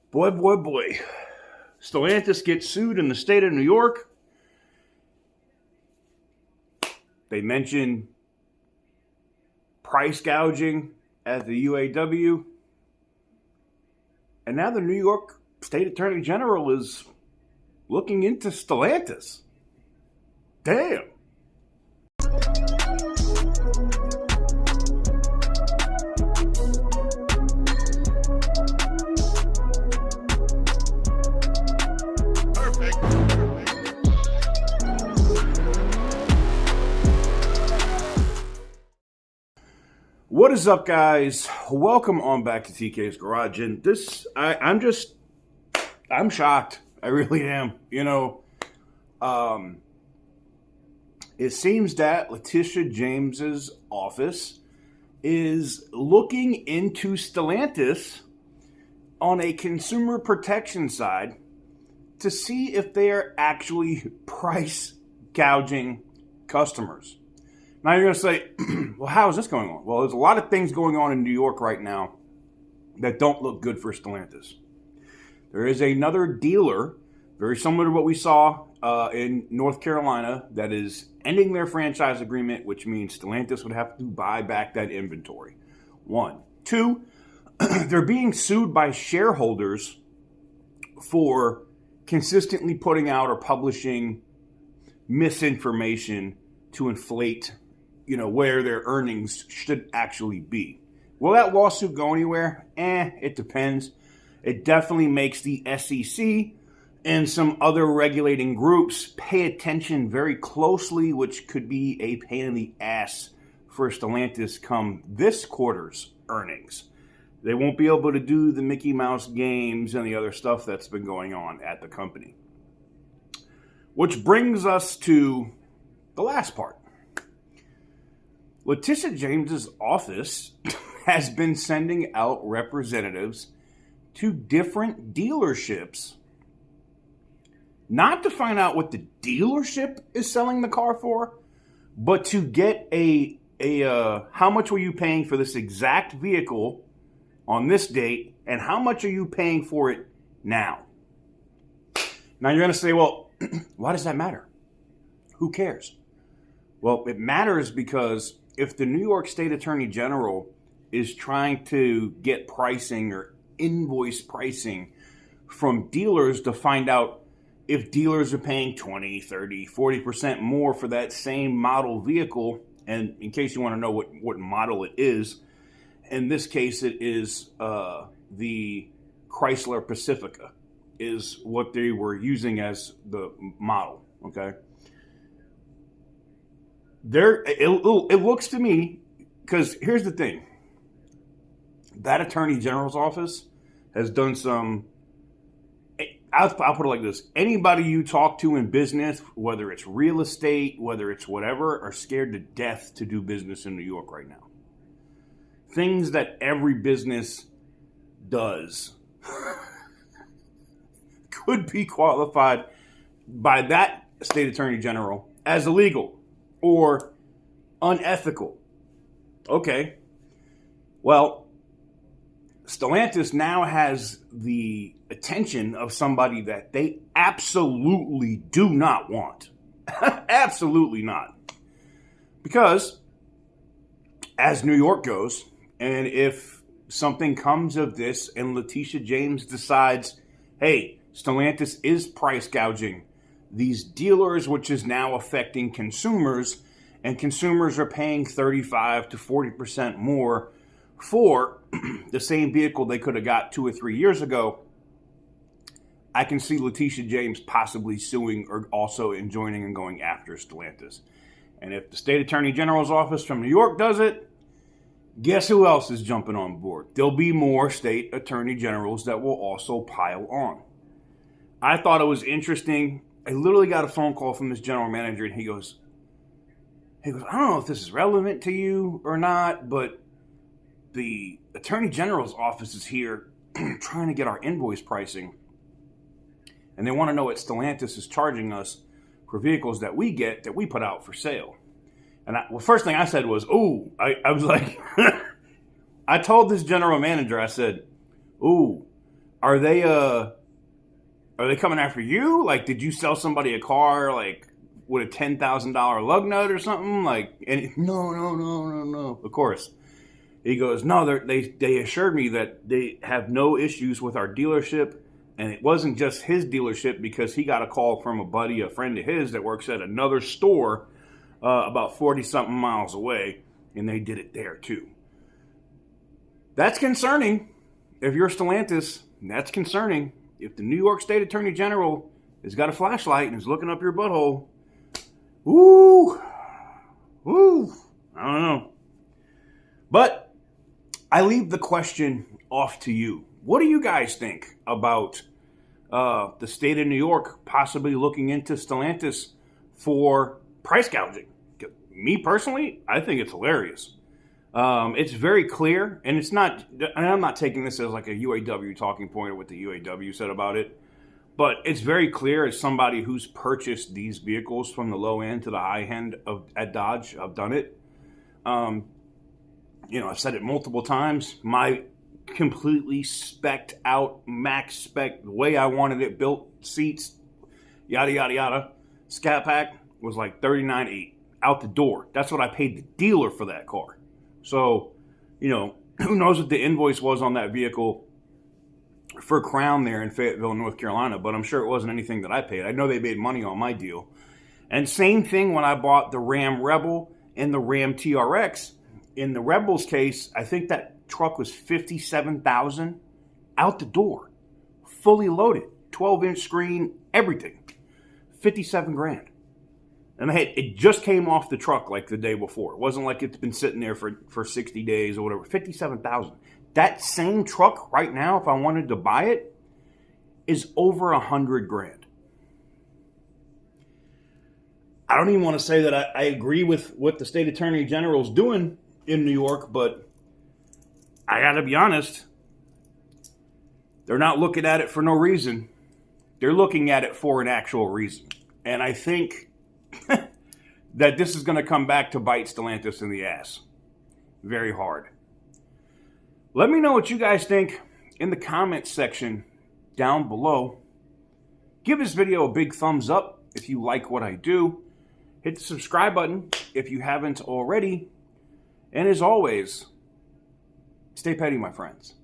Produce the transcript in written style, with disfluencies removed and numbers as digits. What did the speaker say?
Boy, boy, boy. Stellantis gets sued in the state of New York. They mention price gouging at the UAW. And now the New York State Attorney General is looking into Stellantis. Damn. What is up, guys? Welcome on back to TK's Garage. And I'm shocked. I really am. It seems that Leticia James's office is looking into Stellantis on a consumer protection side to see if they are actually price gouging customers. Now you're going to say, well, how is this going on? Well, there's a lot of things going on in New York right now that don't look good for Stellantis. There is another dealer, very similar to what we saw in North Carolina, that is ending their franchise agreement, which means Stellantis would have to buy back that inventory. One. Two, they're being sued by shareholders for consistently putting out or publishing misinformation to inflate where their earnings should actually be. Will that lawsuit go anywhere? It depends. It definitely makes the SEC and some other regulating groups pay attention very closely, which could be a pain in the ass for Stellantis come this quarter's earnings. They won't be able to do the Mickey Mouse games and the other stuff that's been going on at the company. Which brings us to the last part. Leticia James's office has been sending out representatives to different dealerships, not to find out what the dealership is selling the car for, but to get a how much were you paying for this exact vehicle on this date, and how much are you paying for it now? Now you're going to say, well, why does that matter? Who cares? Well, it matters because if the New York State Attorney General is trying to get pricing or invoice pricing from dealers to find out if dealers are paying 20, 30, 40% more for that same model vehicle, and in case you want to know what model it is, in this case it is the Chrysler Pacifica is what they were using as the model, okay? It looks to me, because here's the thing. That Attorney General's office has done some, I'll put it like this. Anybody you talk to in business, whether it's real estate, whether it's whatever, are scared to death to do business in New York right now. Things that every business does could be qualified by that State Attorney General as illegal or unethical. Okay. Well, Stellantis now has the attention of somebody that they absolutely do not want. Absolutely not. Because as New York goes, and if something comes of this and Leticia James decides, hey, Stellantis is price gouging these dealers, which is now affecting consumers, and consumers are paying 35 to 40% more for the same vehicle they could have got 2 or 3 years ago, I can see Leticia James possibly suing or also joining and going after Stellantis. And if the State Attorney General's office from New York does it, guess who else is jumping on board? There'll be more State Attorney Generals that will also pile on. I thought it was interesting. I literally got a phone call from this general manager, and he goes, I don't know if this is relevant to you or not, but the Attorney General's office is here trying to get our invoice pricing, and they want to know what Stellantis is charging us for vehicles that we get that we put out for sale. And first thing I said was, ooh, I was like, I told this general manager, I said, ooh, are they coming after you? Like, did you sell somebody a car like with a $10,000 lug nut or something? Like, and no. Of course, he goes, no. They assured me that they have no issues with our dealership, and it wasn't just his dealership because he got a call from a friend of his that works at another store about 40 something miles away, and they did it there too. That's concerning. If you're Stellantis, that's concerning. If the New York State Attorney General has got a flashlight and is looking up your butthole, woo, I don't know. But I leave the question off to you. What do you guys think about the state of New York possibly looking into Stellantis for price gouging? Me personally, I think it's hilarious. It's very clear, and it's not, and I'm not taking this as like a UAW talking point or what the UAW said about it, but it's very clear as somebody who's purchased these vehicles from the low end to the high end at Dodge. I've done it. I've said it multiple times. My completely spec'd out, max spec, the way I wanted it built, seats, yada, yada, yada, Scat Pack was like $39,800 out the door. That's what I paid the dealer for that car. So, who knows what the invoice was on that vehicle for Crown there in Fayetteville, North Carolina, but I'm sure it wasn't anything that I paid. I know they made money on my deal. And same thing when I bought the Ram Rebel and the Ram TRX. In the Rebel's case, I think that truck was $57,000 out the door, fully loaded, 12-inch screen, everything, $57,000. And it just came off the truck like the day before. It wasn't like it's been sitting there for 60 days or whatever. $57,000. That same truck right now, if I wanted to buy it, is over $100,000. I don't even want to say that I agree with what the state attorney general is doing in New York, but I got to be honest. They're not looking at it for no reason. They're looking at it for an actual reason. And I think that this is going to come back to bite Stellantis in the ass very hard. Let me know what you guys think in the comments section down below. Give this video a big thumbs up if you like what I do. Hit the subscribe button if you haven't already. And as always, stay petty, my friends.